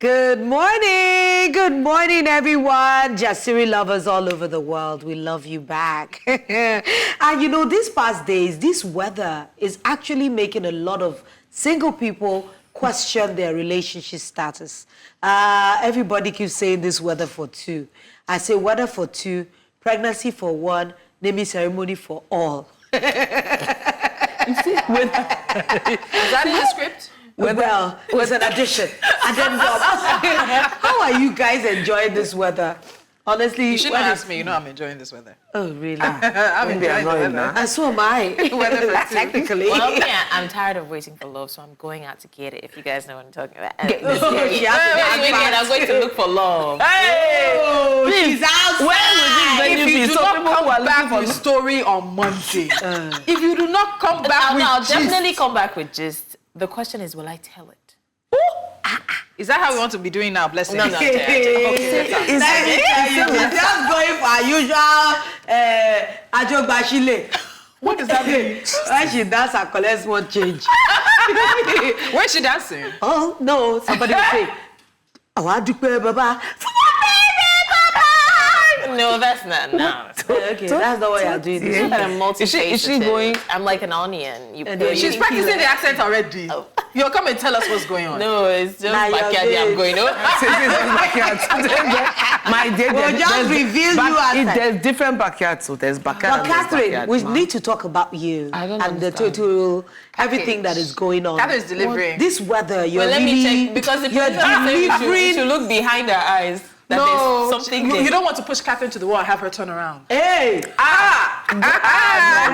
Good morning, everyone. Jasiri lovers all over the world, we love you back. And you know, these past days, this weather is actually making a lot of single people question their relationship status. Everybody keeps saying this weather for two. I say weather for two, pregnancy for one, naming ceremony for all. You see, is that in the script? Well, it was an addition. How are you guys enjoying this weather? Honestly, you shouldn't ask me. You know I'm enjoying this weather. Oh, really? I'm enjoying the weather. And so am I. Technically. Well, yeah, I'm tired of waiting for love, so I'm going out to get it. If you guys know what I'm talking about. I'm going to look for love. Hey! Oh, she's outside. If you do not come back with story on Monday, if you do not come back with I'll gist, definitely come back with gist. The question is, will I tell it? Is that how we want to be doing now? Blessing. No. Okay, It's just going for our usual Basheer. What does that mean? When she dance and collects one change. Where's she dancing? Oh, no. Somebody will say, oh, I do pay Baba. No, that's not. No. Okay, that's not what you're doing. Is she going? I'm like an onion. She's practicing the accent already. Oh. You'll come and tell us what's going on. No, it's just backyard I'm going on. My dear, we'll just reveal you as there's different backyards, so there's backyard. But Catherine, we need to talk about you and the total everything that is going on. Catherine's delivering. This weather, you're let really... me check, because the delivering to look behind her eyes. No, something you don't want to push Catherine to the wall and have her turn around. Hey! There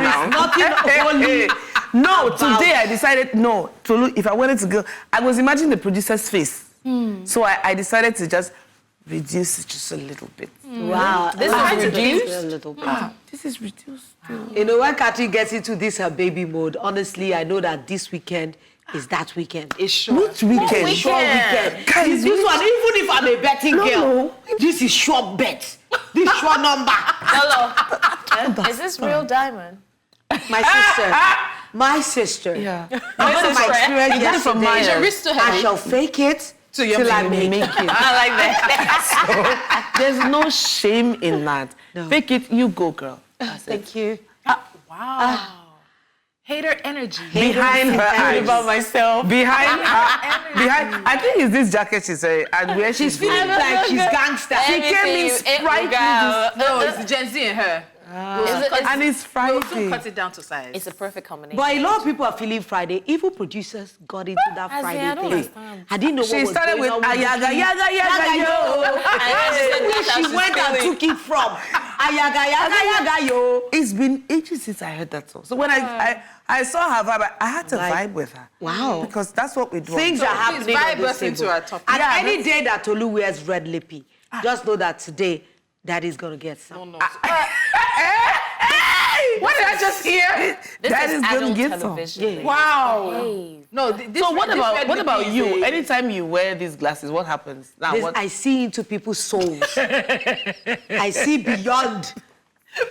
is nothing holy. No, today I decided, no, Tolu, if I wanted to go, I was imagining the producer's face. So I decided to just reduce it just a little bit. Wow. This is reduced? A little bit. This is reduced. You know, when Catherine gets into this her baby mode, honestly, I know that this weekend is that weekend. It's short. Which weekend? Short weekend. Guys, this one, even if I'm a betting girl, this is short bet. This short number. Hello. Is this real diamond? My sister. Yeah. My experience yesterday. Is your wrist too I heavy? shall fake it till I make it. I like that. So, there's no shame in that. No. Fake it, you go, girl. Thank you. Wow. Hater energy. Behind her eyes. About myself. Behind I think it's this jacket she's wearing, and where she's feeling like she's gangster. She came in sprightly. No, it's the Gen Z in her. And it's Friday. We'll soon cut it down to size. It's a perfect combination. But a lot of people are feeling Friday. Even producers got into that Friday thing. I didn't know what she was started going with on ayaga, yaga, yo. Where she went and took it from. Ayaga, yaga, yaga, yo. It's been ages since I heard that song. So when I saw her vibe, I had to vibe with her. Wow. Because that's what we do. Things are happening on this table. To our topic. And any day that Tolu wears red lippy, just know that today, Daddy's going to get some. No. What did I just hear? That is going to get television. some. Yeah. Wow. Hey. No, So what about you? Anytime you wear these glasses, what happens? Now, I see into people's souls. I see beyond.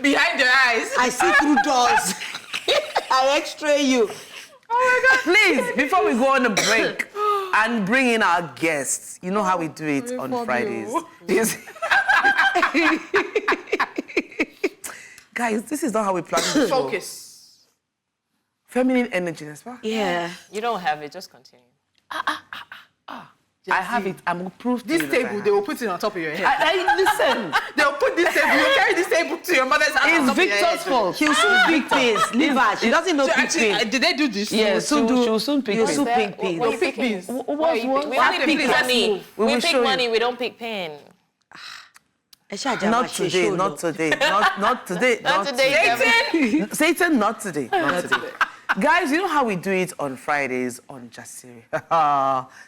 Behind your eyes. I see through doors. I X-ray you. Oh my God. Please, before we go on a break and bring in our guests, you know how we do it on Fridays. Guys, this is not how we plan the show. Focus. Feminine energy, that's right? Yeah. You don't have it, just continue. I have it. I'm proof to This you table, they will put it on top of your head. Listen. They'll put this table, you'll carry this table to your mother's house. It's Victor's fault. She'll soon pick pins. Leave her. She doesn't know pick pins. Did they do this? Yeah, she'll soon pick You'll pins. soon pick pins. They'll pick pins. We only pick money. We pick money, we don't pick pen. Not today, not today. Not today. Not today, Satan! Satan, not today. Not today. Guys, you know how we do it on Fridays on Jasiri.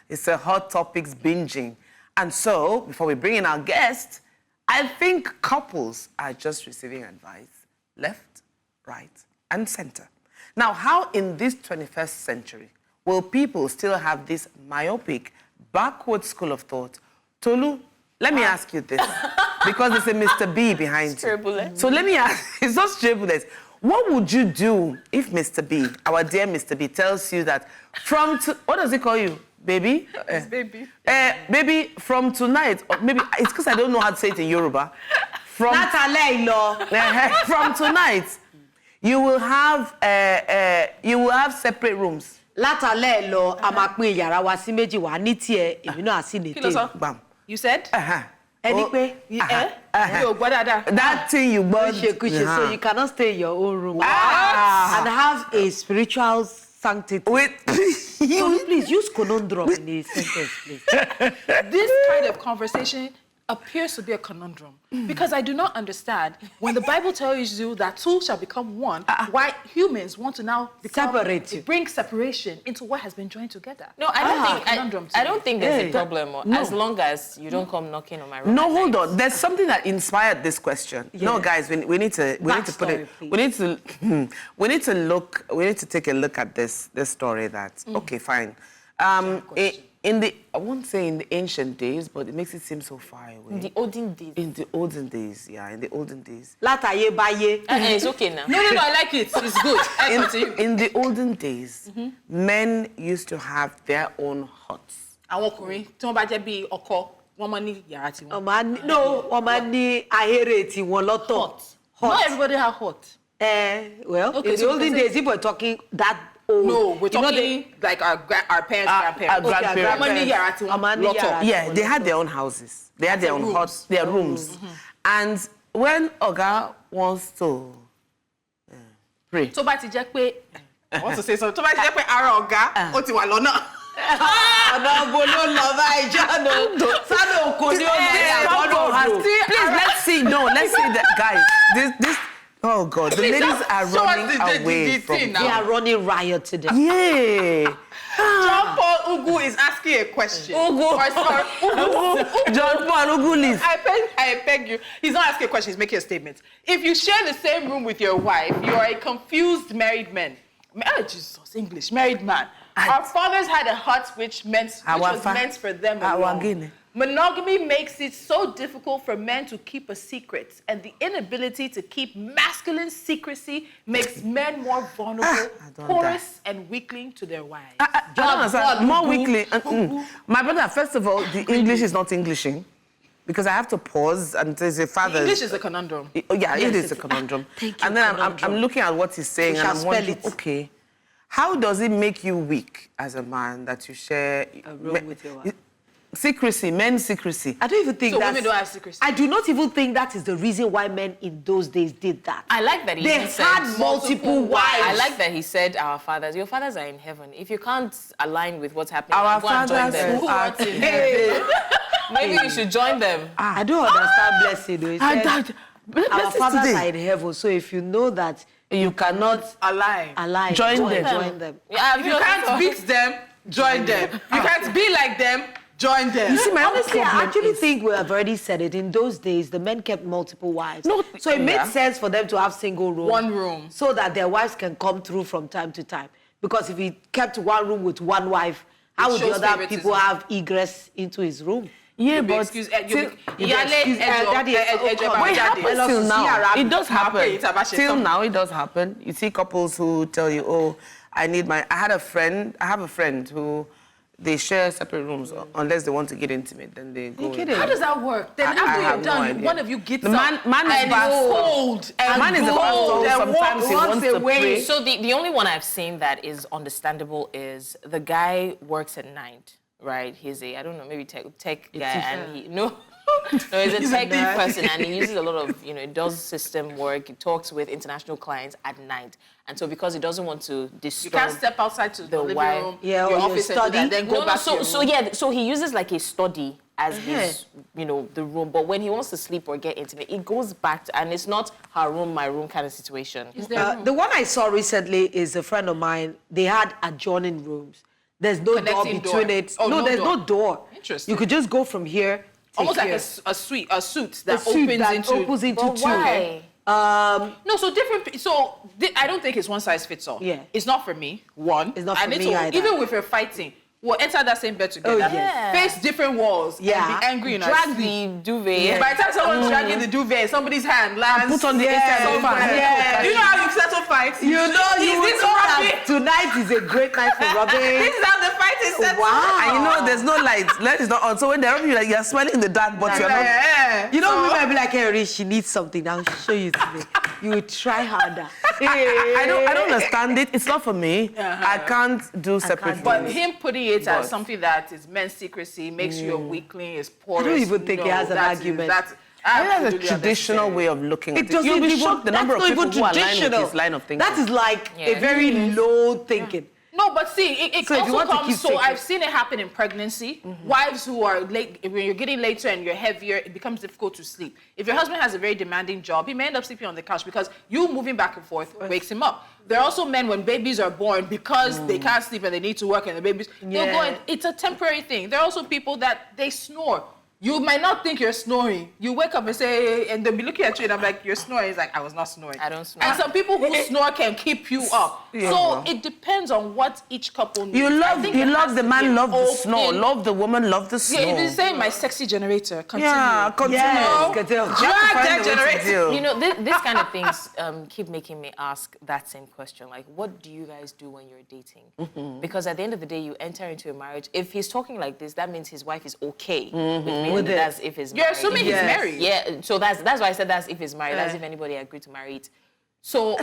It's a hot topics binging. And so, before we bring in our guest, I think couples are just receiving advice left, right, and center. Now, how in this 21st century will people still have this myopic, backward school of thought? Tolu, let me ask you this, because there's a Mr. B behind you. So let me ask, it's not straight bullets. What would you do if Mr. B, our dear Mr. B, tells you that what does he call you? baby. Baby. Baby, from tonight, or maybe it's because I don't know how to say it in Yoruba. From tonight, you will have separate rooms. Látàlẹ́ lọ, a máa pín yàrá wa sí méjì wá ní tiẹ̀, èmi náà sí ní tèmi. Bam. You said? Ẹni pé that thing you bought. So you cannot stay in your own room. And have a spiritual sanctity. Wait, Please use conundrum in a sentence, please. This kind of conversation appears to be a conundrum because I do not understand when the Bible tells you that two shall become one, why humans want to now bring separation into what has been joined together. No, I don't think there's a problem as long as you don't come knocking on my room. No, hold on. There's something that inspired this question. Yeah. No, guys, we need to put it. We need to take a look at this story. That okay, fine. I won't say in the ancient days, but it makes it seem so far away. In the olden days. In the olden days, yeah, in the olden days. Látàyé báyé. It's okay now. No, I like it. It's good. In the olden days, men used to have their own huts. Àwọn ọkùnrin tí wọ́n bá jẹ́ bí ọkọ, wọ́n máa ní yàrá tiwọn. Wọ́n máa ní ahéré tiwọn lọ́tọ̀. Not everybody have hot. Well, in the olden days, if we're talking that old. No, we're talking like our parents, grandparents. Yeah, they had their own houses. They had their own huts, their rooms. And when Oga wants to pray. So, but I want to say something. So, but ara Oga, ó ti wà lọ́nà. Please, let's see. No, let's see that, guys. This. Oh God, the ladies are running away from. They are running riot today. Yeah. John Paul Ugu is asking a question. Ugu. John Paul Ugu list. I beg you. He's not asking a question. He's making a statement. If you share the same room with your wife, you are a confused married man. Oh, Jesus, English, married man. Our fathers had a hut which was meant for them alone. Monogamy makes it so difficult for men to keep a secret, and the inability to keep masculine secrecy makes men more vulnerable, porous, and weakling to their wives. More weakling. My brother, first of all, the English is not Englishing, because I have to pause and say, father. English is a conundrum. Yeah, it is a conundrum. And then I'm looking at what he's saying, and I'm wondering, okay, how does it make you weak as a man that you share a room with your wife? Secrecy, men's secrecy. I don't even think that. Women don't have secrecy. I do not even think that is the reason why men in those days did that. I like that they had multiple wives. I like that he said, "Our fathers, your fathers are in heaven. If you can't align with what's happening, our go and join them. Who are in heaven. Maybe you should join them." I don't understand blessing. Though. Our fathers are in heaven, so if you know that you cannot align, join them. Yeah, if you can't beat them, join them. You can't be like them. Join them. You see, honestly, I actually think we have already said it. In those days, the men kept multiple wives. So it made sense for them to have single rooms. One room. So that their wives can come through from time to time. Because if he kept one room with one wife, how would the other people have egress into his room? Yeah, but excuse daddy, it happens till now. It does happen. Till now, it does happen. You see couples who tell you, "Oh, I have a friend who." They share separate rooms unless they want to get intimate. Then they go. How does that work? Then after you're done, one of you gets up. Man is cold. Man is cold. Sometimes he wants to pray. So the only one I've seen that is understandable is the guy works at night, right? He's a, I don't know, maybe tech guy, and he's a tech person, and he uses a lot of, he does system work. He talks with international clients at night, and so because he doesn't want to disturb, you can't step outside to the living room, your office, study, and then go back. So he uses like a study as his, the room. But when he wants to sleep or get intimate, it goes back to, and it's not her room, my room kind of situation. The one I saw recently is a friend of mine. They had adjoining rooms. There's no door between it. There's no door. Interesting. You could just go from here. Almost like a suit that opens into two. Why? So different. So I don't think it's one size fits all. Yeah. It's not for me. One. It's not for me either. Even if you're fighting, we'll enter that same bed together. Face different walls. And be angry in our drag the duvet. By the time someone's dragging the duvet, somebody's hand lands. Put on the inside of the You know how you settle fights? You know that tonight is a great night for rubbing. This is how the fight is he said so. Wow. And you know, there's no light. Light is not on. So when they're rubbing you, like, you're smiling in the dark, but you're not. You know, women be like, hey, she needs something. I'll show you today. You will try harder. I don't understand it. It's not for me. I can't do separate But rooms. him putting it as something that is men's secrecy, makes you a weakling, is porous. I don't even think he has an argument. I think that's a traditional way of looking at it. You'll be shocked the number of people who align with his line of thinking. That is like a very low thinking. No, but see, it So if you also want to comes, keep so thinking. I've seen it happen in pregnancy. Wives who are late, when you're getting later and you're heavier, it becomes difficult to sleep. If your husband has a very demanding job, he may end up sleeping on the couch because you moving back and forth wakes him up. There are also men when babies are born because they can't sleep and they need to work and the babies, they'll go and it's a temporary thing. There are also people that they snore. You might not think you're snoring. You wake up and say, and they'll be looking at you and I'm like, you're snoring. It's like, I was not snoring. I don't snore. And some people who snore can keep you up. So it depends on what each couple needs. You love the man, love the snore. open- Love the woman, love the snore. Yeah, it is saying my sexy generator. Continue. Yeah, continue. Yes, continue. You have to Drag find that a way to generator. deal. You know, this kind of things keep making me ask that same question. Like, what do you guys do when you're dating? Because at the end of the day, you enter into a marriage. If he's talking like this, that means his wife is okay with being With it. that's if he's You're married. assuming he's married. Yeah, so that's why I said that's if he's married. That's if anybody agreed to marry it. So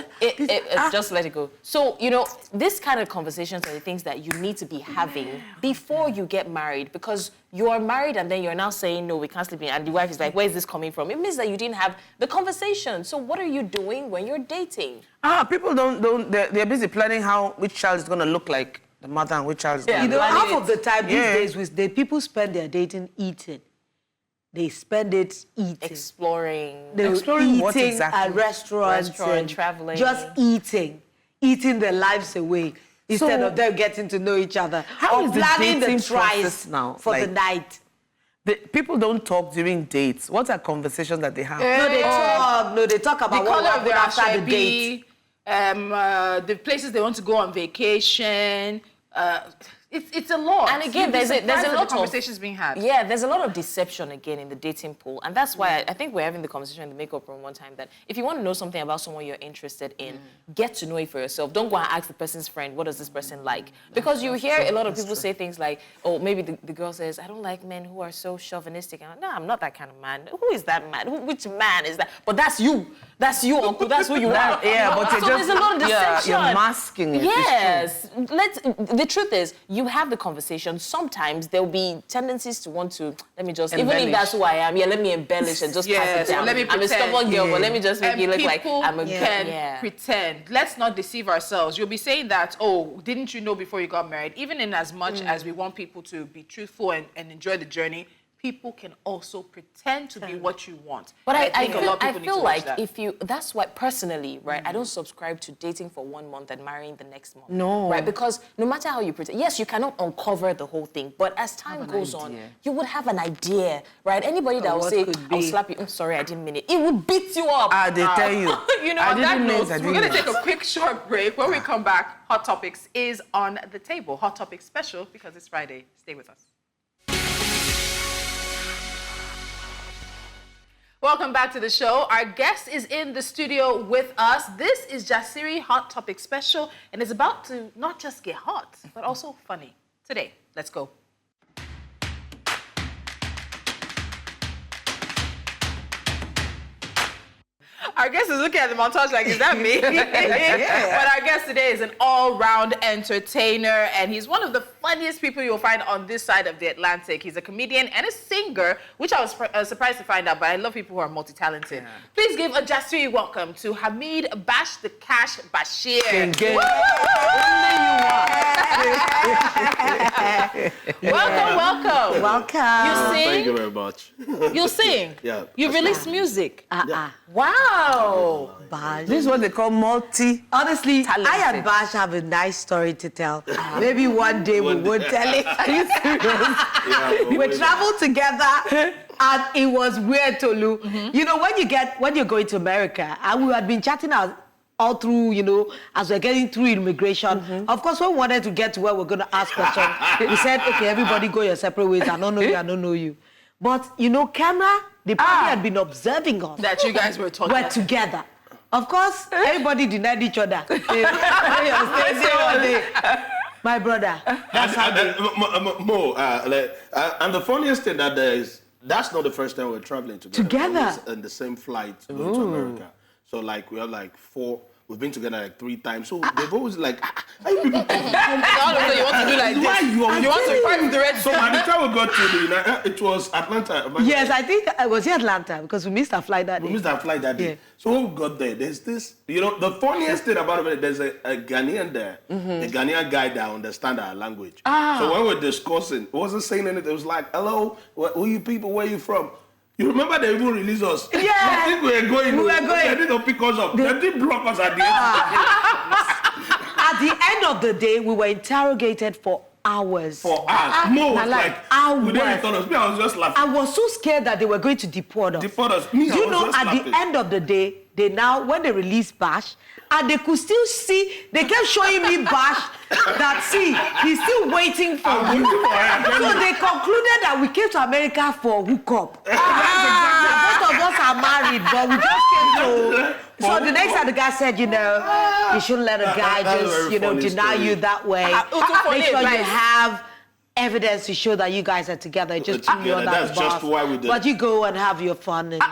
just let it go. So, you know, this kind of conversations are the things that you need to be having before you get married, because you are married and then you're now saying, no, we can't sleep in. And the wife is like, where is this coming from? It means that you didn't have the conversation. So what are you doing when you're dating? People they're busy planning which child is going to look like the mother and which child is going to You know, look half of the time these Yeah. days, people spend their dating eating. They spend it eating. Exploring. They're Exploring eating what exactly? at restaurants. Restaurant, and traveling. Just eating their lives away instead of them getting to know each other. How or is the planning dating the tries process now? for the Like- night. People don't talk during dates. What are conversations that they have? No, they talk The about what color of happened their after the date. Ashebi, the places they want to go on vacation. It's a lot. And again, You'd be there's a surprised at lot the of conversations being had. Yeah, there's a lot of deception again in the dating pool. And that's why I think we're having the conversation in the makeup room one time that if you want to know something about someone you're interested in, get to know it for yourself. Don't go and ask the person's friend, what does this person like? Because you hear a lot of people say things like, oh, maybe the girl says, I don't like men who are so chauvinistic. And I'm like, no, I'm not that kind of man. Who is that man? Which man is that? But that's you. That's you, uncle. That's who you are. Yeah, but so there's a lot of deception. You're masking it. Yes. The truth is, you have the conversation. Sometimes there'll be tendencies to want to, let me just, even Embellish. if that's who I am, let me embellish and just pass it Yes, down. let me I'm a pretend. stubborn girl, but let me just make And it look like people I'm a can yeah. pretend. Let's not deceive ourselves. You'll be saying that, oh, didn't you know before you got married? Even in as much as we want people to be truthful and enjoy the journey, people can also pretend to be what you want. But And I think a lot of feel people need to watch like that. if you, that's why personally, right, I don't subscribe to dating for 1 month and marrying the next month. No. Right, because no matter how you pretend, yes, you cannot uncover the whole thing, but as time goes on, you would have an idea, right? Anybody that will what say, could I'll be. slap you, I'm sorry, I didn't mean it. It would beat you up. They tell you. You know, I on that didn't know note, it, I we're going to didn't take know. a quick short break. When we come back, Hot Topics is on the table. Hot Topics special because it's Friday. Stay with us. Welcome back to the show. Our guest is in the studio with us. This is Jasiri Hot Topic Special, and it's about to not just get hot, but also funny. Today, let's go. Our guest is looking at the montage like, is that me? But our guest today is an all-round entertainer, and he's one of the funniest people you'll find on this side of the Atlantic. He's a comedian and a singer, which I was surprised to find out, but I love people who are multi-talented. Yeah. Please give a Jasiri welcome to Hamid Bash the Cash Basheer. Welcome. Welcome. You sing? Thank you very much. You sing? Yeah. You release music? Yeah. Wow. Bash. This is what they call multi. Honestly, Talented. I and Bash have a nice story to tell. Maybe one day we won't tell it. Are you serious? Yeah, We traveled together and it was weird, Tolu. You know, when you're going to America, and we had been chatting all through, you know, as we're getting through immigration. Of course, when we wanted to get to where we're going to ask questions, we said, okay, everybody go your separate ways. I don't know you, I don't know you. But, you know, camera, the party had been observing us. That you guys were talking We're together. Of course, everybody denied each other. My brother. That's how they... And the funniest thing that there is, that's not the first time we're traveling together. Together? In the same flight going to America. So like we have like 4. We've been together like 3 times. So they've always like, how you people come? All of a sudden you want to do like this. Why you want to fight the red. So by the time we got to it was Atlanta. Yes, I think I was in Atlanta because we missed our flight that day. We missed our flight that day. Yeah. So when we got there, there's this, the funniest thing about it, there's a Ghanaian there, a Ghanaian guy that understands our language. So when we're discussing, it wasn't saying anything. It was like, hello, who you people, where you from? You remember they even released us? Yeah. I think we were going. They didn't pick us up. They didn't block us at the end. At the end of the day, we were interrogated for hours. For us. Mo was like, hours. We didn't return us. Me, I was just laughing. I was so scared that they were going to deport us. Deport us. Me, Do you I was know, just at laughing. the end of the day, when they released Bash, and they could still see, they kept showing me Bash, that he's still waiting for I'm you. waiting for her. So they concluded that we came to America for hookup. Both of us are married, but we just came to... So the next time the guy said, you shouldn't let a guy just, deny you that way. Make sure you have evidence to show that you guys are together. Just to you on that That's just why we did. But you go and have your fun. And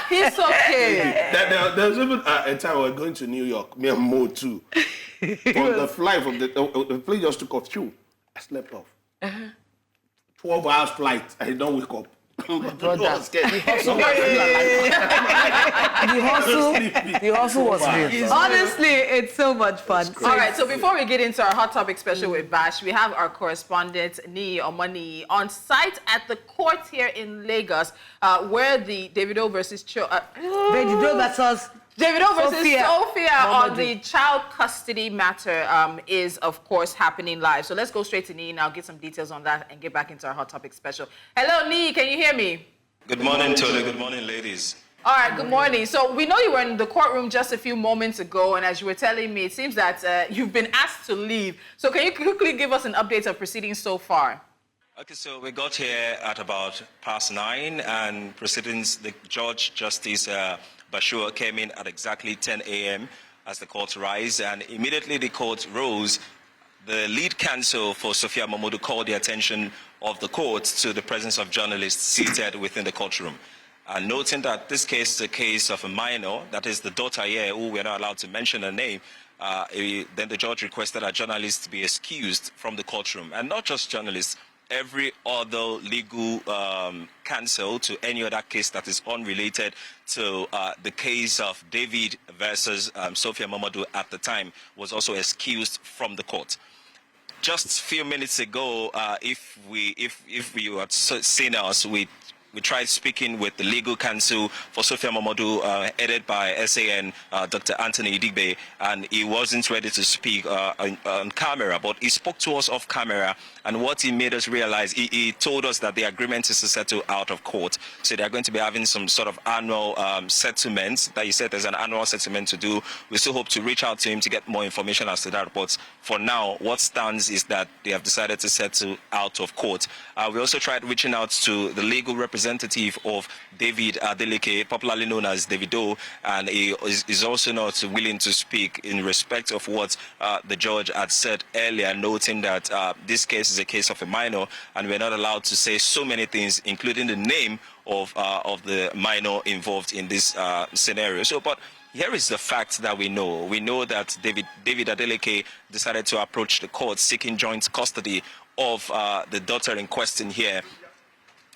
He's okay. There was even a time we were going to New York, me and Mo too. From the flight, the plane just took off. I slept off. 12 hours flight, I don't wake up. brother. The hustle was real. Honestly, it's so much fun. All right, so before we get into our hot topic special with Bash, we have our correspondent, Nii Omani, on site at the court here in Lagos, where the Davido versus Davido versus Sophia on the child custody matter is, of course, happening live. So let's go straight to Nii now, get some details on that, and get back into our hot topic special. Hello, Nii, can you hear me? Good morning, Tolu. Good morning, ladies. All right, good morning. So we know you were in the courtroom just a few moments ago, and as you were telling me, it seems that you've been asked to leave. So can you quickly give us an update of proceedings so far? Okay, so we got here at about 9:30, and proceedings, the Judge Justice Basheer came in at exactly 10 a.m. as the court rise, and immediately the court rose. The lead counsel for Sophia Mamadou called the attention of the court to the presence of journalists seated within the courtroom. Noting that this case is a case of a minor, that is the daughter here, who we're not allowed to mention her name, then the judge requested that journalists be excused from the courtroom. And not just journalists, every other legal counsel to any other case that is unrelated to the case of David versus Sophia Mamadou at the time was also excused from the court. Just a few minutes ago, if you had seen us, we tried speaking with the legal counsel for Sophia Mamadou, headed by SAN, Dr. Anthony Idigbe, and he wasn't ready to speak on camera, but he spoke to us off camera, and what he made us realize, he told us that the agreement is to settle out of court. So they're going to be having some sort of annual settlement, that he said there's an annual settlement to do. We still hope to reach out to him to get more information as to that, but for now, what stands is that they have decided to settle out of court. We also tried reaching out to the legal representative of David Adeleke, popularly known as Davido, and he is also not willing to speak in respect of what the judge had said earlier, noting that this case is a case of a minor, and we're not allowed to say so many things, including the name of the minor involved in this scenario. So, but here is the fact that we know. We know that David Adeleke decided to approach the court seeking joint custody of the daughter in question here,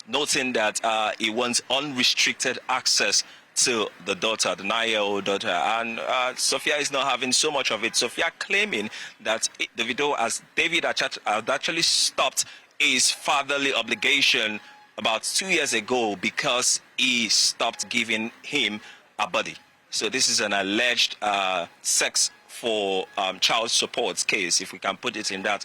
noting that he wants unrestricted access to the daughter, the 9-year-old daughter. And Sophia is not having so much of it. Sophia claiming that David had actually stopped his fatherly obligation about 2 years ago because he stopped giving him a body. So this is an alleged sex for child support case, if we can put it in that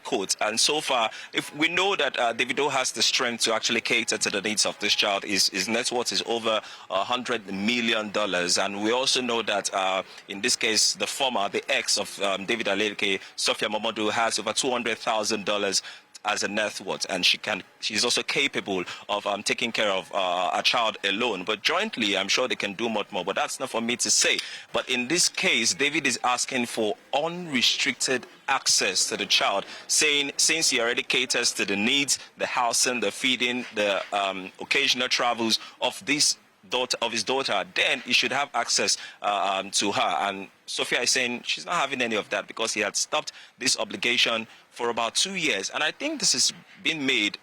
quote. And so far, if we know that Davido has the strength to actually cater to the needs of this child, his net worth is over $100 million. And we also know that in this case, the ex of David Adeleke, Sophia Mamadou, has over $200,000 as a net worth, and she's also capable of taking care of a child alone. But jointly, I'm sure they can do much more. But that's not for me to say. But in this case, David is asking for unrestricted access to the child, saying since he already caters to the needs, the housing, the feeding, the occasional travels of his daughter, then he should have access to her. And Sophia is saying she's not having any of that because he had stopped this obligation for about 2 years. And I think this has been made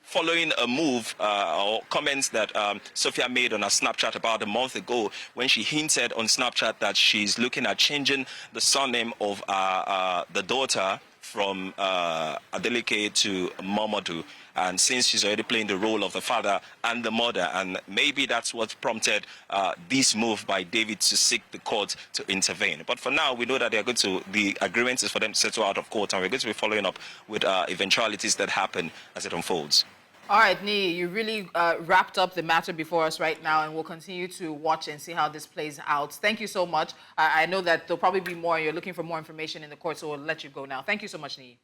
following a move or comments that Sophia made on her Snapchat about a month ago, when she hinted on Snapchat that she's looking at changing the surname of the daughter from Adeleke to Mamadou. And since she's already playing the role of the father and the mother, and maybe that's what prompted this move by David to seek the court to intervene. But for now, we know that the agreement is for them to settle out of court, and we're going to be following up with eventualities that happen as it unfolds. All right, Nii, you really wrapped up the matter before us right now, and we'll continue to watch and see how this plays out. Thank you so much. I know that there'll probably be more. You're looking for more information in the court, so we'll let you go now. Thank you so much, Nii.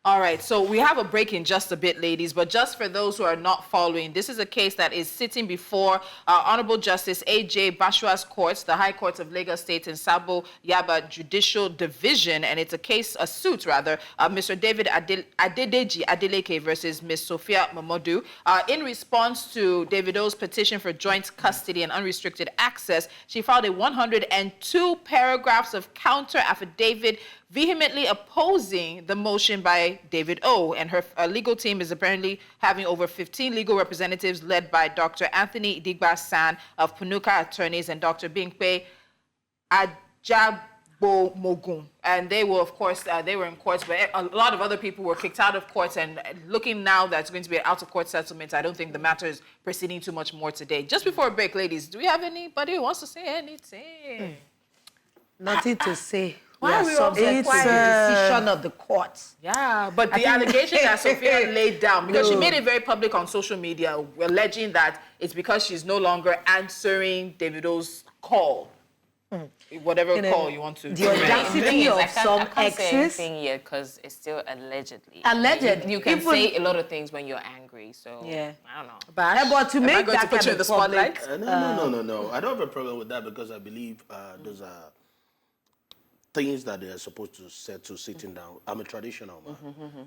All right, so we have a break in just a bit, ladies, but just for those who are not following, this is a case that is sitting before Honorable Justice A.J. Basheer's courts, the High Court of Lagos State in Sabo Yaba Judicial Division, and it's a suit, of Mr. David Adedeji Adeleke versus Ms. Sophia Mamadou. In response to Davido's petition for joint custody and unrestricted access, she filed a 102 paragraphs of counter affidavit vehemently opposing the motion by David O. And her legal team is apparently having over 15 legal representatives led by Dr. Anthony Idigba-San of Punuka Attorneys and Dr. Bimpe Ajabomogun. And they will, of course, they were in courts, but a lot of other people were kicked out of courts. And looking now that it's going to be an out-of-court settlement, I don't think the matter is proceeding too much more today. Just before a break, ladies, do we have anybody who wants to say anything? Nothing to say. Why are we subject to the decision of the courts. Yeah, but the allegation that Sophia laid down, because she made it very public on social media, alleging that it's because she's no longer answering Davido's call. Whatever call you want to. The audacity of some I can't say exes. anything yet because it's still allegedly. Alleged. You can say a lot of things when you're angry, so Yeah. I don't know. But to make that put kind you in of the spotlight? public, No. I don't have a problem with that because I believe those are things that they are supposed to settle sitting down. I'm a traditional man,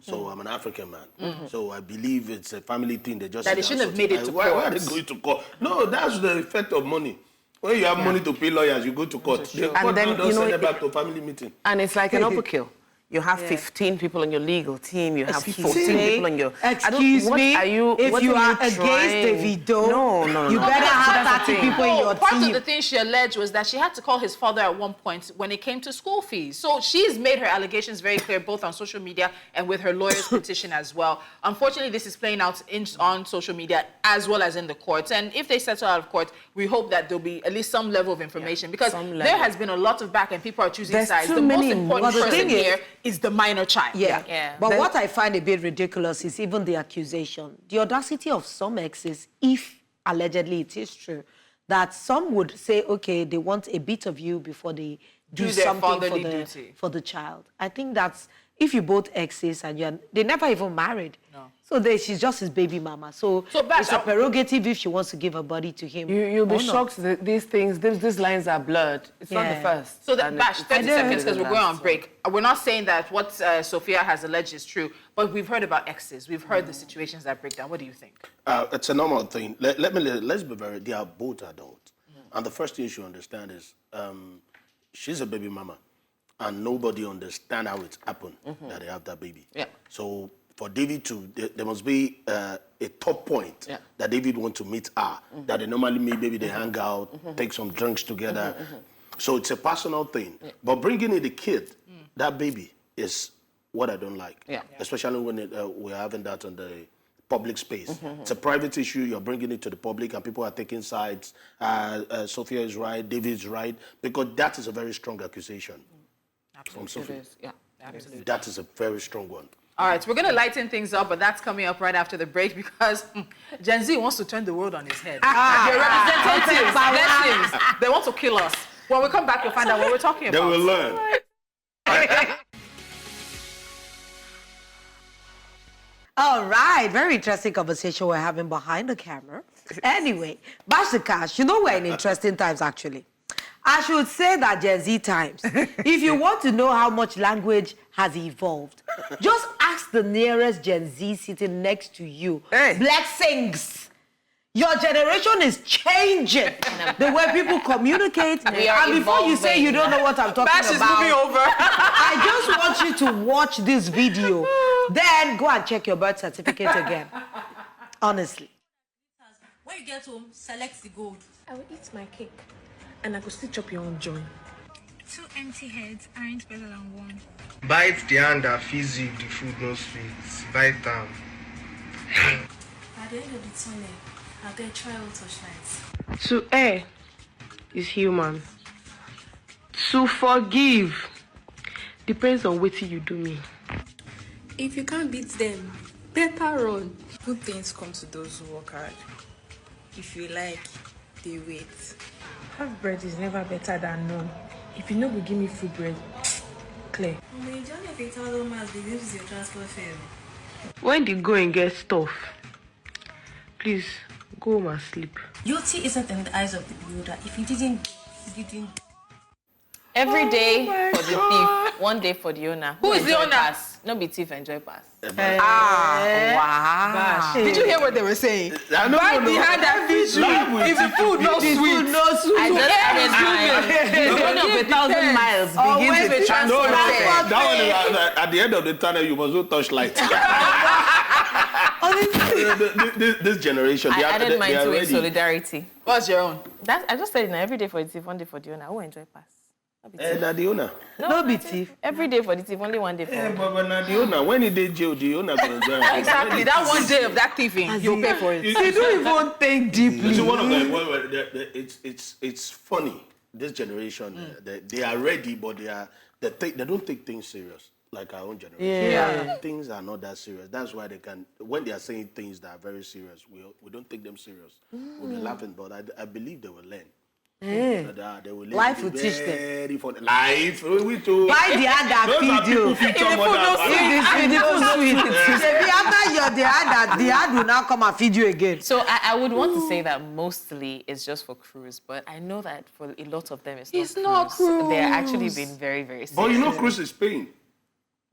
so I'm an African man. So I believe it's a family thing. They just That they shouldn't have made it to court. Why are they going to court? No, that's the effect of money. When you have money to pay lawyers, you go to court. The court then, don't send it back to a family meeting. And it's like an overkill. You have 15 people on your legal team. You have 14 people on your... Excuse me, if you are against Davido, No. you better have 30 people in your Part team. of the thing she alleged was that she had to call his father at one point when it came to school fees. So she's made her allegations very clear, both on social media and with her lawyer's petition as well. Unfortunately, this is playing out on social media as well as in the courts. And if they settle out of court, we hope that there'll be at least some level of information because there has been a lot of back and people are choosing sides. The most important person here is the minor child. Yeah. But what I find a bit ridiculous is even the accusation. The audacity of some exes, if allegedly it is true, that some would say, okay, they want a bit of you before they do something for the child. I think that's, if you both exes and they never even married. No. So she's just his baby mama. So it's a prerogative if she wants to give her body to him. You'll be shocked that these things, these lines are blurred. It's not the first. So Bash, 30 seconds because we're going on break. We're not saying that what Sophia has alleged is true, but we've heard about exes. We've heard the situations that break down. What do you think? It's a normal thing. Let's be very, they are both adults. And the first thing you should understand is she's a baby mama. And nobody understand how it happened that they have that baby. Yeah. So for David there must be a top point that David want to meet her, that they normally meet, maybe they hang out, take some drinks together. So it's a personal thing. But bringing in the kid, that baby, is what I don't like. Especially when we're having that on the public space. It's a private issue. You're bringing it to the public and people are taking sides. Sophia is right, David's right, because that is a very strong accusation. From Sophia. Absolutely. That is a very strong one. All right, we're going to lighten things up, but that's coming up right after the break because Gen Z wants to turn the world on its head. Your representatives, blessings, they want to kill us. When we come back, you'll find out what we're talking about. They will learn. All right, very interesting conversation we're having behind the camera. Anyway, Bash the Cash, you know we're in interesting times, actually. I should say that Gen Z times. If you want to know how much language has evolved, just ask the nearest Gen Z sitting next to you. Hey. Blessings. Your generation is changing the way people communicate. And before you say you don't know what I'm talking Bash about, is moving over. I just want you to watch this video, then go and check your birth certificate again. Honestly. When you get home, select the gold. I will eat my cake and I could still chop your own joy. 2 empty heads aren't better than 1. Bite the hand that feeds you the food no sweet. Bite them. At the end of the tunnel, I'll get trial touchlights. To err is human. To forgive depends on what you do me. If you can't beat them, better run. Good things come to those who work hard. If you like, they wait. Half bread is never better than none. If you know go give me full bread, clear. On the journey of 8,000 miles, they use your transport fare. When the going gets tough, please go home and sleep. Guilty isn't in the eyes of the beholder. If you didn't. Every day for the thief, one day for the owner. Who is the enjoy owner? Pass. No be thief, enjoy pass. Wow. Did you hear what they were saying? I know, Bite no, the no. hand that feeds you. If the food no sweet. I just added mine. The journey of 1,000 miles begins Always with with No, transport. that one, at the end of the tunnel, you must go touch light. This generation, I added they mine are to in ready. solidarity. What's your own? I just said, every day for the thief, one day for the owner. Who enjoy pass? No be thief. And the owner. No be thief. Every day for the thief, only one day for the owner. But now the owner, when he did jail, the owner going to join. Exactly. That one day of that thieving, you'll pay for it. They don't even think deeply. So one of them, it's funny. This generation, they are ready, but they don't take things serious like our own generation. Yeah. Things are not that serious. That's why they can, when they are saying things that are very serious, we don't take them serious. We'll be laughing, but I believe they will learn. They will learn. Life will teach them. Very funny. Life, we too. Buy the hand that Those are feed you. people feed someone The hand will now come and feed you again. So I would want to say that mostly it's just for cruise, but I know that for a lot of them it's not cruise. They're actually being very, very serious. But you know, cruise is paying.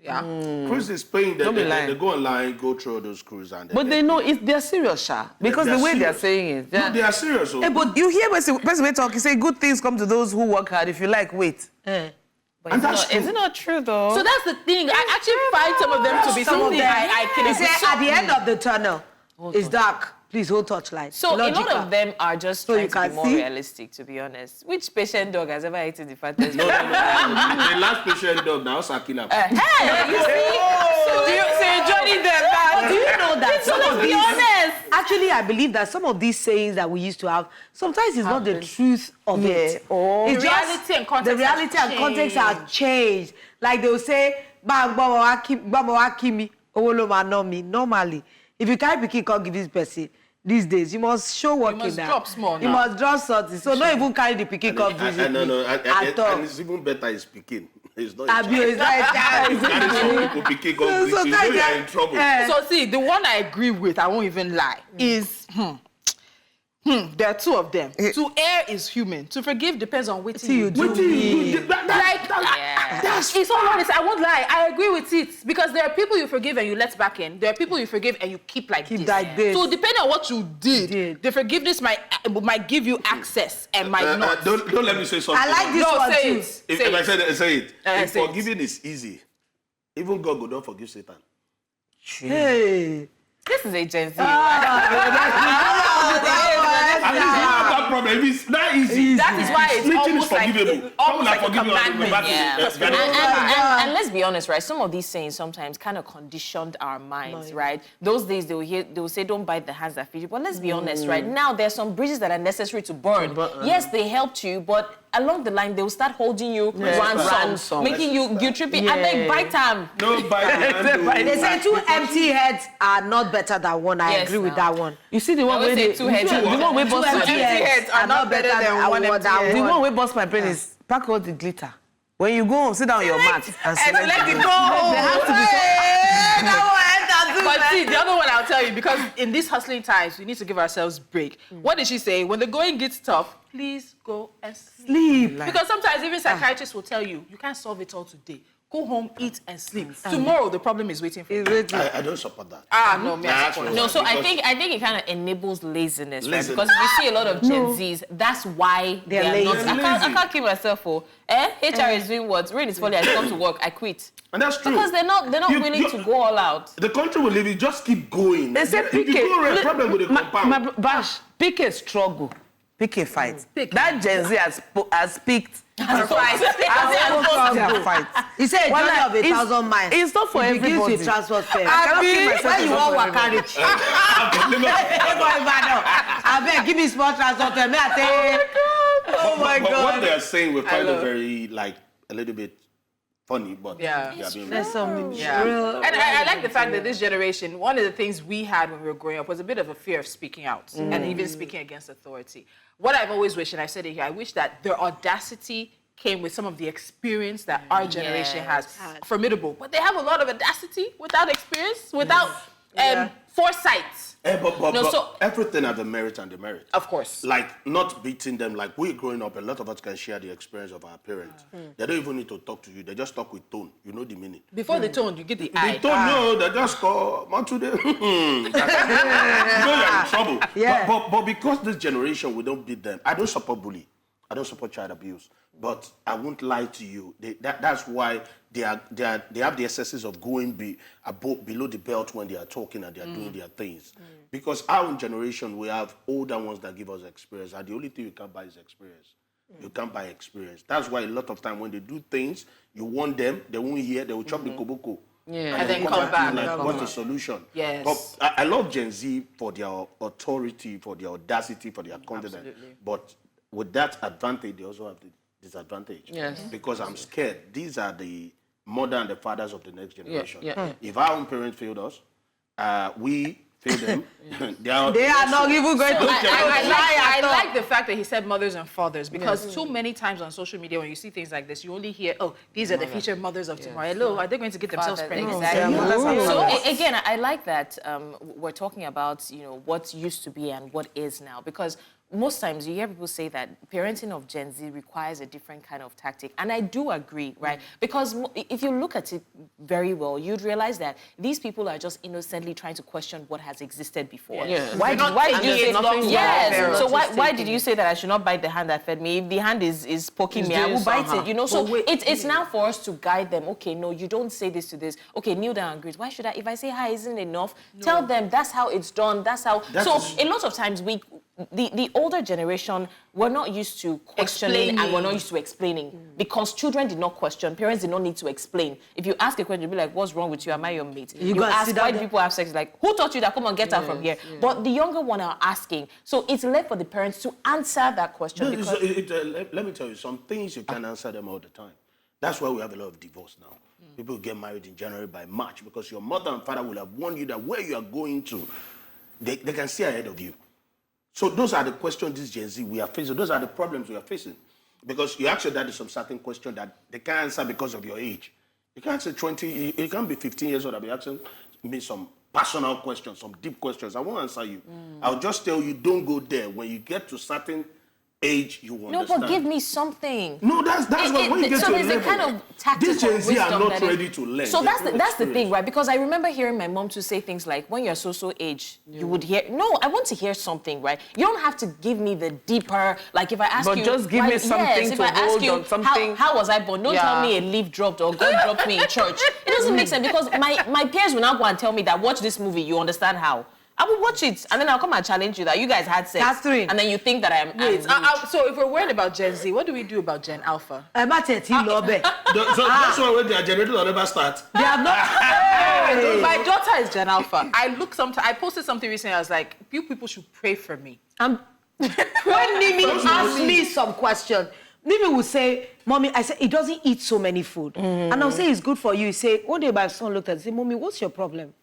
Yeah. Cruise is paying. They lying. go online, go through those cruises, and But they know they're serious, Sha. Because They're the way they're serious. saying it. No, they are serious. Hey, but you hear person we talk, you say good things come to those who work hard. If you like, wait. But And that's is it not true though? So that's the thing. I actually find some of them to be something I can They say at the end of the tunnel, it's dark. Please hold touchlight. So Logical. a lot of them are just So trying you to be can more see? realistic, to be honest. Which patient dog has ever eaten the fattest? The last patient dog now Sakina. Hey, you see? So you're joining them But now. do you know that some Let's of be these... honest. Actually, I believe that some of these sayings that we used to have, sometimes it's not the truth of it. Oh. It's The reality and context The reality has and context have changed. Like they'll say, normally, if you carry pikin, can't give this person. These days, you must show work must in that. drop small You now. must drop something. So not even carry the pikin come visit me at all. And it's even better is speaking. It's not. Abi, it's like that. Pikin go visit you. You know you are in trouble. So see, the one I agree with, I won't even lie, is there are two of them. To err is human. To forgive depends on what you do. It's all honest. I won't lie. I agree with it because there are people you forgive and you let back in. There are people you forgive and you keep like this. like this. So depending on what you did, the forgiveness might give you access and might not. Don't let me say something. I like this No, one say too. it. If I said it, say it. If say it. forgiving is easy, even God will not forgive Satan. Hey. This is a Gen Z. And if you have that problem, if it's not easy. That is why it's Snitching is almost like forgivable. almost like a Forgiving you, commandment. back to Yeah. the- And let's be honest, right? Some of these sayings sometimes kind of conditioned our minds, right? Those days they will say, "Don't bite the hands that feed you." But let's be honest, right? Now there's some bridges that are necessary to burn. Yes, they helped you, but along the line they will start holding you ransom, making you guilt tripping, and then bite them. No bite. They say 2 empty heads are not better than 1. I Yes, agree with now. that one. You see the one always where say 2 heads. the one where 2 bust my empty brain. heads are not better than 1 empty head. The one where bust my brain is pack all the glitter. When you go home, sit down on your mat and select let it the go. There has to be That one enter But see, the other one I'll tell you, because in these hustling times, we need to give ourselves a break. What did she say? When the going gets tough, please go and sleep. Because sometimes even psychiatrists will tell you, you can't solve it all today. Go home, eat, and sleep. Tomorrow, the problem is waiting for you. I don't support that. No, me. No, so I think it kind of enables laziness, right? Because if you see a lot of Gen Zs, that's why they're lazy. I can't keep myself for. HR is doing what? Rain is falling. I come to work. I quit. And that's true. Because they're not willing to go all out. The country will live. You just keep going. They say if you don't have a problem with the compound. Bash, pick a struggle. Pick a fight. That Gen Z has picked. He said a journey of 1,000 miles. It's not for everybody. It gives you transfer fare. Where you want work carry? I bet give me small transfer fare. Oh my God. But what they are saying, we find it very, a little bit funny, but there's some real. And I like the fact that this generation, one of the things we had when we were growing up was a bit of a fear of speaking out and even speaking against authority. What I've always wished, and I've said it here, I wish that their audacity came with some of the experience that our generation has. Formidable. But they have a lot of audacity without experience, without foresight. But everything has a merit and demerit. Of course. Like, not beating them. Like, we're growing up, a lot of us can share the experience of our parents. They don't even need to talk to you. They just talk with tone. You know the meaning. Before the tone, you get the eye. They don't know. They just call, man, today. You know you're in trouble. Yeah. But because this generation, we don't beat them. I don't support bullying. I don't support child abuse. But I won't lie to you. That's why they have the excesses of going below the belt when they are talking and they are doing their things. Because our own generation, we have older ones that give us experience. And the only thing you can't buy is experience. You can't buy experience. That's why a lot of time when they do things, you want them, they won't hear, they will chop the koboko. And then come back. What's the solution? Yes. But I love Gen Z for their authority, for their audacity, for their confidence. Absolutely. But with that advantage, they also have the disadvantage. Yes. Because I'm scared. These are the mother and the fathers of the next generation. Yeah. If our own parents failed us, we fail them. They are not even going to. I like the fact that he said mothers and fathers, because too many times on social media when you see things like this, you only hear, oh, these are the future mothers of tomorrow. Hello, are they going to get themselves pregnant? Exactly. So again, I like that we're talking about what used to be and what is now, because most times you hear people say that parenting of Gen Z requires a different kind of tactic. And I do agree, right? Because if you look at it very well, you'd realize that these people are just innocently trying to question what has existed before. Yes. Why did you say nothing? Yes. So why did you say that I should not bite the hand that fed me? If the hand is poking me, I will bite it. So it's now for us to guide them. Okay, no, you don't say this to this. Okay, kneel down and greet. Why should I? If I say hi, isn't enough? No. Tell them that's how it's done. That's how. So a lot of times the older generation were not used to questioning and were not used to explaining because children did not question. Parents did not need to explain. If you ask a question, you'll be like, what's wrong with you? Am I your mate? You ask why do people have sex? Like, who taught you that? Come on, get out from here. But the younger one are asking. So it's left for the parents to answer that question. Let me tell you, some things you can't answer them all the time. That's why we have a lot of divorce now. People get married in January by March because your mother and father will have warned you that where you are going to, they can see ahead of you. So those are the questions this Gen Z we are facing. Those are the problems we are facing. Because you ask your daddy some certain question that they can't answer because of your age. You can't say 20, you can't be 15 years old and be asking me some personal questions, some deep questions. I won't answer you. I'll just tell you, don't go there. When you get to certain age, you will understand. No, but give me something. No, that's what when you get to a level. So there's a kind of tactical wisdom. These Gen Z are not ready to learn. So that's the thing, right? Because I remember hearing my mom to say things like, when you're so age, you would hear, no, I want to hear something, right? You don't have to give me the deeper, like if I ask you. But just give me something to hold on, something. How was I born? Don't tell me a leaf dropped or God dropped me in church. It doesn't make sense because my peers will now go and tell me that watch this movie, you understand how. I will watch it, and then I'll come and challenge you that you guys had sex. Catherine. And then you think that I'm so if we're worried about Gen Z, what do we do about Gen Alpha? So that's why when their generation will never start. They have not. My daughter is Gen Alpha. I posted something recently. I was like, you people should pray for me. When Nimi asks me some question, Nimi will say, Mommy, I said, he doesn't eat so many food. And I'll say, it's good for you. He say, one day my son looked at me and said, Mommy, what's your problem?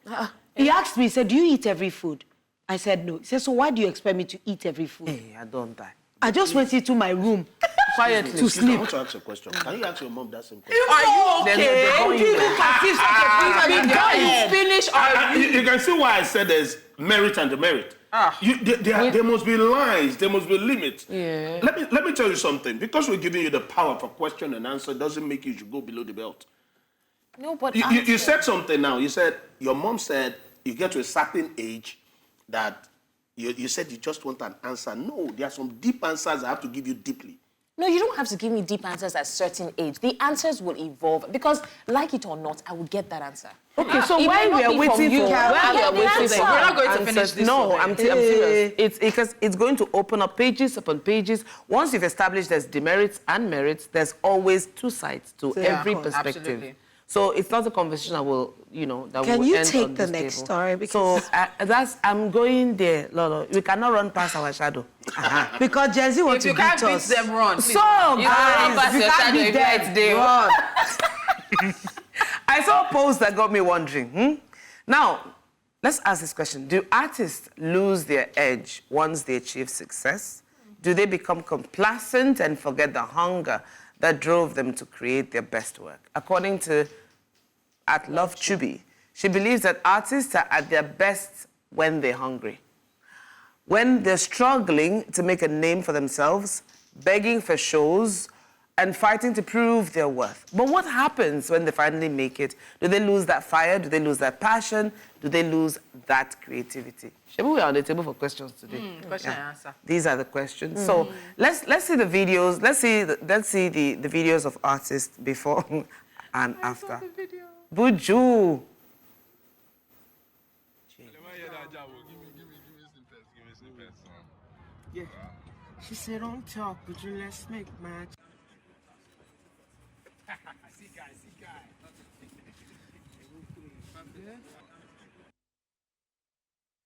He asked me, he said, do you eat every food? I said, no. He said, so why do you expect me to eat every food? Hey, I don't die. I just went into my room quietly to sleep. I want to ask a question. Can you ask your mom that same question? Are you okay? The guy is selfish are you? You can see why I said there's merit and demerit. There must be lines, there must be limits. Yeah. Let me tell you something. Because we're giving you the power for question and answer doesn't make you should go below the belt. No, but you said something now. You said your mom said you get to a certain age that you said you just want an answer. No, there are some deep answers I have to give you deeply. No, you don't have to give me deep answers at a certain age. The answers will evolve because, like it or not, I will get that answer. Okay, so while we are waiting for, we're not going to finish this. No, I'm serious. It's because it's going to open up pages upon pages. Once you've established there's demerits and merits, there's always two sides to every perspective. Absolutely. So it's not a conversation that will, that Can will you end take on the this next table. story? Because So I'm going there, Lolo. We cannot run past our shadow. because Gen Z wants If to you can't beat beat us. them, run. So, You guys, can't you pass can't your beat shadow them. if they Run. I saw a post that got me wondering. Now, let's ask this question. Do artists lose their edge once they achieve success? Do they become complacent and forget the hunger that drove them to create their best work? According to Love Chubi, she believes that artists are at their best when they're hungry. When they're struggling to make a name for themselves, begging for shows, and fighting to prove their worth. But what happens when they finally make it? Do they lose that fire? Do they lose that passion? Do they lose that creativity? Shall we are on the table for questions today? Question and answer. These are the questions. So let's see the videos. Let's see the videos of artists before and after. Buju. Yeah. She said, don't talk, but you let's make match.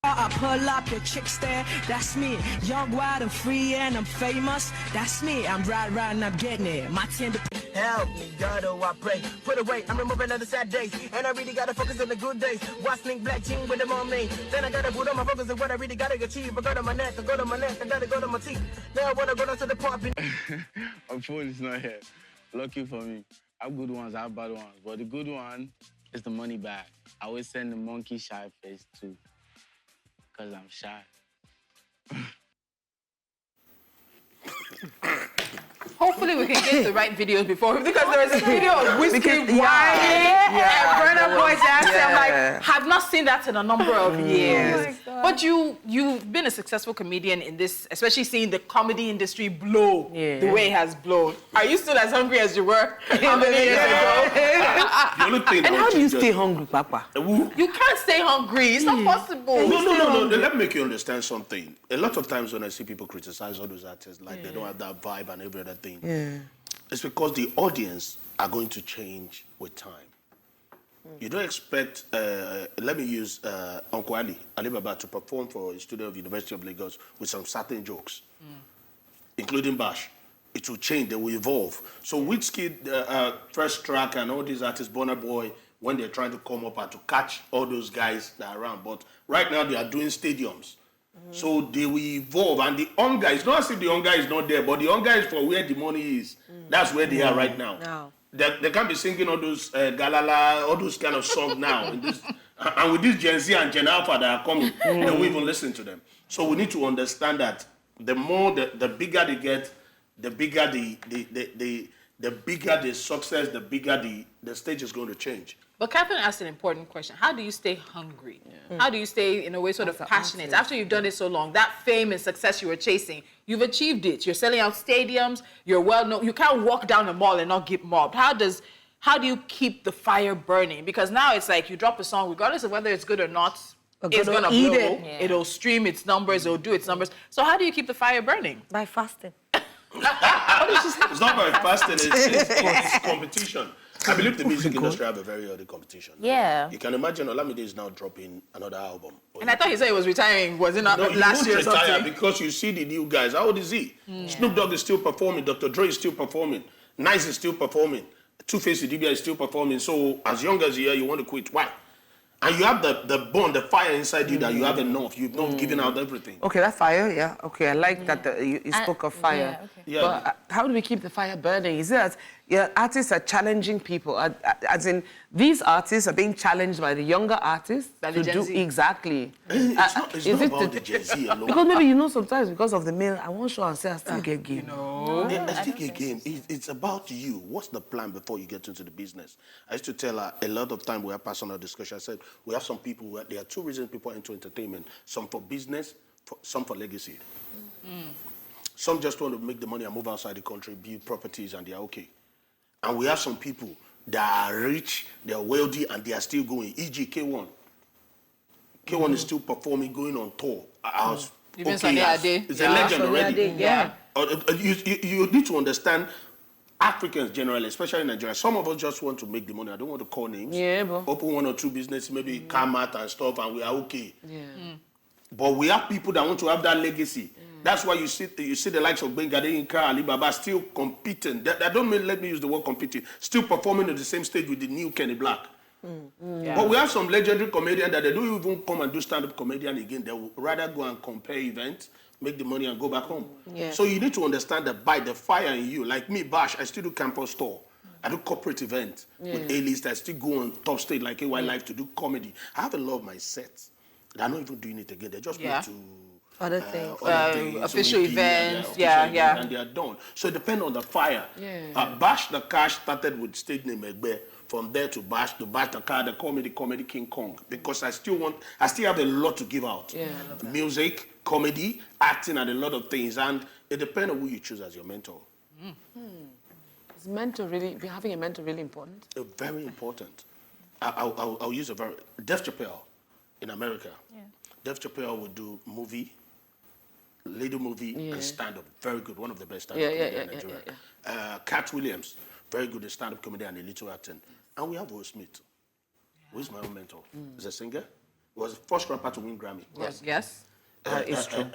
I pull up, your chicks there, that's me. Young, wild, and free, and I'm famous. That's me. I'm riding, I'm getting it. My tender. Help me, God, oh, I pray. Put away, I'm removing all the sad days. And I really gotta focus on the good days. White sling, black jean with the mommy. Then I gotta put on my focus on what I really gotta achieve. I go to my neck, I go to my neck, I gotta go to my teeth. Now I wanna go down to the pop. My phone is not here. Lucky for me. I have good ones, I have bad ones. But the good one is the money back. I always send the monkey shy face too. Because I'm shy. Hopefully we can get the right videos before, because there is a video of Whiskey Wine and Burna Boy dancing. I'm like, have not seen that in a number of years. But you've been a successful comedian in this, especially seeing the comedy industry blow the way it has blown. Are you still as hungry as you were how many years ago? And how do you stay hungry, Papa? You can't stay hungry. It's not possible. No. Let me make you understand something. A lot of times when I see people criticize all those artists, like they don't have that vibe and every other thing, it's because the audience are going to change with time. You don't expect, let me use Uncle Ali Baba to perform for a student of University of Lagos with some certain jokes, including Bash. It will change, they will evolve. So Wizkid, First Track and all these artists, Burna Boy, when they're trying to come up and to catch all those guys that are around. But right now they are doing stadiums. So they will evolve. And the hunger, it's not as if the hunger is not there, but the hunger is for where the money is. That's where they are right now. They can't be singing all those Galala, all those kind of songs now. And with this Gen Z and Gen Alpha that are coming, they won't even listen to them. So we need to understand that the more, the bigger they get, the bigger the bigger the success, the bigger the stage is going to change. But Catherine asked an important question. How do you stay hungry? How do you stay, in a way, sort of passionate? After you've done it so long, that fame and success you were chasing, you've achieved it. You're selling out stadiums. You're well known. You can't walk down the mall and not get mobbed. How do you keep the fire burning? Because now it's like you drop a song, regardless of whether it's good or not, it's going to blow. It'll stream its numbers. It'll do its numbers. So how do you keep the fire burning? By fasting. It's not by fasting, it's competition. I believe the music industry have a very healthy competition. Yeah. You can imagine Olamide is now dropping another album. And I thought he said he was retiring. Was it not last year or retire something? because you see the new guys. How old is he? Snoop Dogg is still performing. Dr. Dre is still performing. Nice is still performing. Two-Face Idibia is still performing. So as young as you are, you want to quit. Why? And you have the bond, the fire inside you that you have enough. You've not given out everything. Okay, that fire, yeah. Okay, I like that you spoke of fire. Yeah. But how do we keep the fire burning? Is it that Yeah, artists are challenging people. As in, these artists are being challenged by the younger artists By to the Gen do Z. exactly. It's not about the Gen Z alone. Because maybe sometimes because of the male, I won't show and say I still get game. I still get game. It's about you. What's the plan before you get into the business? I used to tell her a lot of time we have personal discussion. I said we have some people where there are two reasons people enter entertainment: some for business, some for legacy. Some just want to make the money and move outside the country, build properties, and they are okay. And we have some people that are rich, they are wealthy, and they are still going. E.g. K1. K1 is still performing, going on tour. Even Sunday Ade. It's a legend already. Yeah. You need to understand Africans generally, especially in Nigeria. Some of us just want to make the money. I don't want to call names. Yeah, but... Open one or two businesses, maybe Kamat and stuff, and we are okay. Yeah. But we have people that want to have that legacy. That's why you see the likes of Benga, Alibaba still competing. That don't mean, let me use the word competing, still performing on the same stage with the new Kenny Black. But we have some legendary comedians that they don't even come and do stand-up comedian again. They will rather go and compare events, make the money and go back home. Yeah. So you need to understand that by the fire in you, like me, Bash, I still do campus tour. I do corporate events with A-list. I still go on top stage like AY Live to do comedy. I have a lot of my sets. They're not even doing it again. They just go to other things. Official events. And they are done. So it depends on the fire. Bash the Cash started with stage name Egbe. From there to Bash the Car, they call me the Comedy King Kong. Because I still have a lot to give out. Music, comedy, acting, and a lot of things. And it depends on who you choose as your mentor. Is having a mentor really important? Very important. I'll use a very... Def Chappelle in America. Def Chappelle would do little movie and stand-up. Very good. One of the best stand-up comedians in Nigeria. Cat Williams, very good at stand-up comedy and a little acting. And we have Will Smith, who is my own mentor. He's a singer. He was the first rapper to win Grammy. Yes. It's true.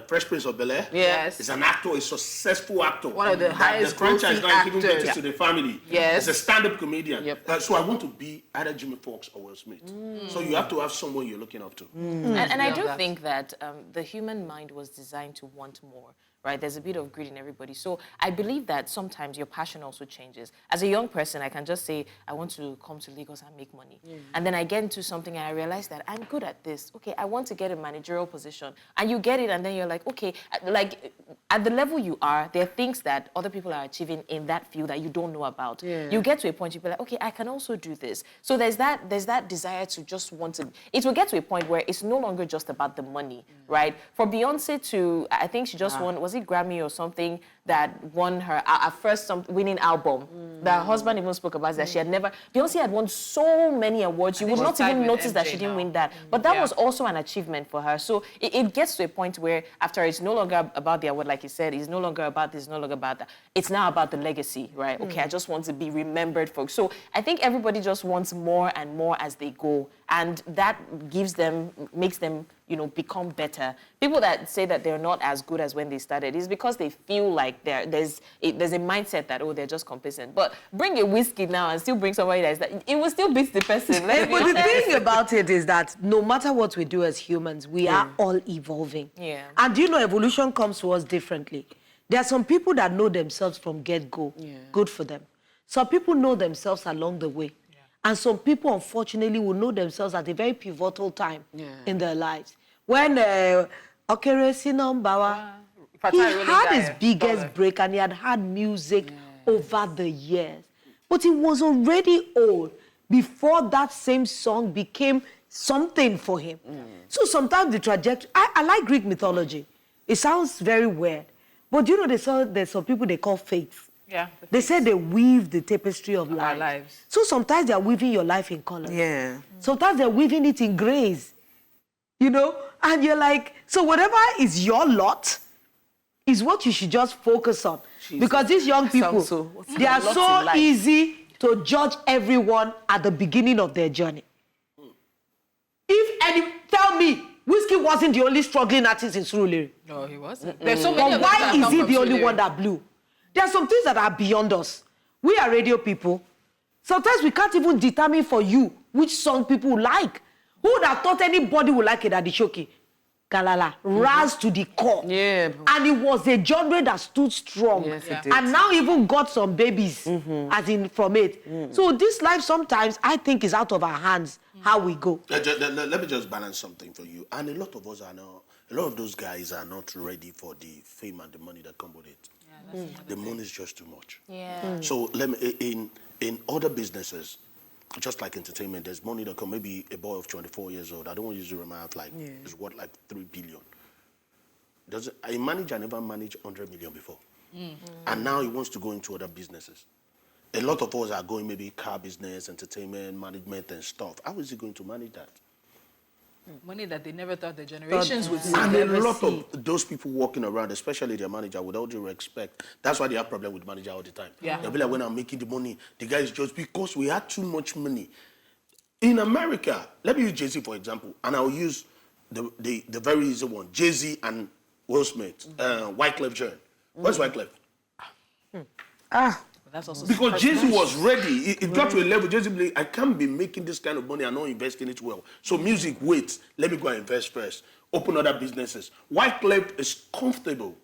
Fresh Prince of Bel-Air. Yes. He's an actor, a successful actor. One of the highest franchise now actors. even gets to the family. Yes. He's a stand-up comedian. Yep. So I want to be either Jimmy Fox or Will Smith. So you have to have someone you're looking up to. And I do think that the human mind was designed to want more. Right? There's a bit of greed in everybody. So I believe that sometimes your passion also changes. As a young person, I can just say, I want to come to Lagos and make money. And then I get into something and I realize that I'm good at this. Okay, I want to get a managerial position. And you get it and then you're like, okay, like at the level you are, there are things that other people are achieving in that field that you don't know about. You get to a point, you'll be like, okay, I can also do this. So there's that desire to just want to, it will get to a point where it's no longer just about the money, right? For Beyonce to, I think she just won, was it Grammy or something that won her first winning album? The husband even spoke about that she had never, Beyonce had won so many awards, you would not even notice that she didn't win that. But that was also an achievement for her. So it gets to a point where after it's no longer about the award, like you said, it's no longer about this, no longer about that. It's now about the legacy, right? Okay, I just want to be remembered for. So I think everybody just wants more and more as they go. And that makes them, become better. People that say that they're not as good as when they started is because they feel like there's a mindset that, they're just complacent. But bring a whiskey now and still bring somebody it will still beat the person. But the thing about it is that no matter what we do as humans, we are all evolving. And evolution comes to us differently. There are some people that know themselves from get-go. Good for them. Some people know themselves along the way. And some people, unfortunately, will know themselves at a very pivotal time in their lives. When Okeresi Nombawa, he had his biggest break and he had music over the years. But he was already old before that same song became something for him. So sometimes the trajectory, I like Greek mythology. It sounds very weird. But there's some people they call fates. They say they weave the tapestry of our lives. So sometimes they're weaving your life in colors. Sometimes they're weaving it in grays. And you're like, so whatever is your lot is what you should just focus on. Because these young people, they are so easy to judge everyone at the beginning of their journey. Tell me, Whiskey wasn't the only struggling artist in Surulere. No, he wasn't. There's so many. But why is he the only one that blew? There are some things that are beyond us. We are radio people. Sometimes we can't even determine for you which song people like. Who would have thought anybody would like it at the Shoki? galala, rise to the core. Yeah. And it was a genre that stood strong. Yes, it did. And now even got some babies, as in from it. So this life sometimes, I think, is out of our hands, how we go. Let me just balance something for you. And a lot of us are not, a lot of those guys are not ready for the fame and the money that come with it. The money is just too much. Yeah. So let me, in other businesses, just like entertainment, there's money that come, maybe a boy of 24 years old, I don't want to use the math, like, is worth like 3 billion. A manager never managed 100 million before. And now he wants to go into other businesses. A lot of us are going maybe car business, entertainment, management and stuff. How is he going to manage that? Money that they never thought the generations would see. And a lot of those people walking around, especially their manager, with all due respect, that's why they have problem with manager all the time. Yeah. They'll be like, when I'm making the money, the guy is just because we had too much money. In America, let me use Jay-Z for example, and I'll use the very easy one, Jay-Z and Will Smith, Wyclef Jean. Where's Wyclef? That's also Because Jay-Z was ready. It got to a level, Jay-Z, I can't be making this kind of money and not investing it well. So music, wait, let me go and invest first. Open other businesses. Wyclef is comfortable,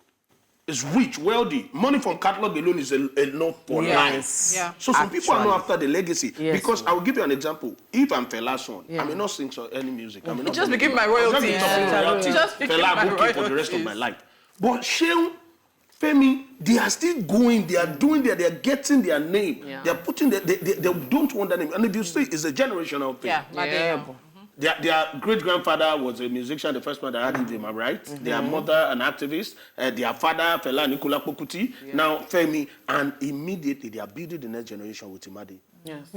is rich, wealthy. Money from catalog alone is enough for life. Yeah. So some people are not after the legacy. Yes. Because I will give you an example. If I'm Fela's son, I may not sing any music. I may not just be became my royalty. Just became my royalty for the rest of my life. But Sheil, Femi, they are still going, they are doing that, they are getting their name. Yeah. They are putting, they don't want that name. And if you see, it's a generational thing. Their great-grandfather was a musician, the first one that had him, right? Their mother, an activist. Their father, Fela Nicola Pokuti. Now, Femi. And immediately, they are building the next generation with Imadi. Yes.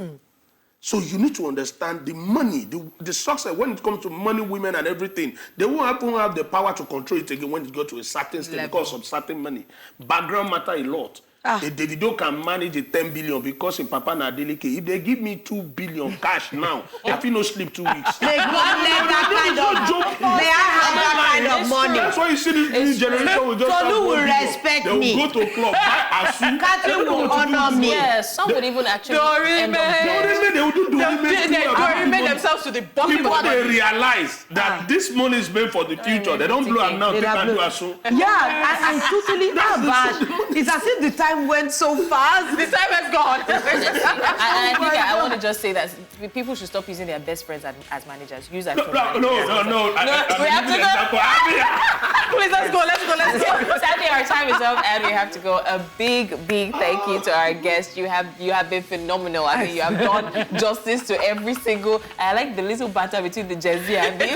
So you need to understand the money, the success, when it comes to money, women and everything, they won't have the power to control it again when it goes to a certain stage because of certain money. Background matter a lot. The Davido can manage a 10 billion because in Papa Nadelike, if they give me 2 billion cash now, I feel no sleep 2 weeks. They have that kind of money. That's why you see this new generation will just Tolu will respect me. They will go to a club, buy Asu. Catherine will honor me. Yes, some would even actually end up They will do Dorime themselves to the bottom. Before they realize that this money is meant for the future, they don't blow them now, they can do Asu. Yeah, and totally bad. It's as if the time went so fast. The time has gone. and I think I want to just say that people should stop using their best friends as managers. Use that. No. We have to go. Please, let's go. Sadly, our time is up and we have to go. A big thank you to our guest. You have been phenomenal. I mean, you have done justice to every single. I like the little banter between the Jasiri and the.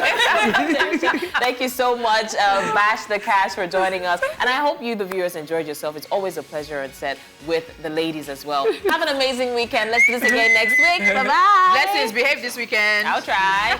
Thank you so much, Bash the Cash, for joining us. And I hope you, the viewers, enjoyed yourself. It's always a pleasure on set with the ladies as well. Have an amazing weekend. Let's do this again next week. Bye-bye. Blessings. Behave this weekend. I'll try.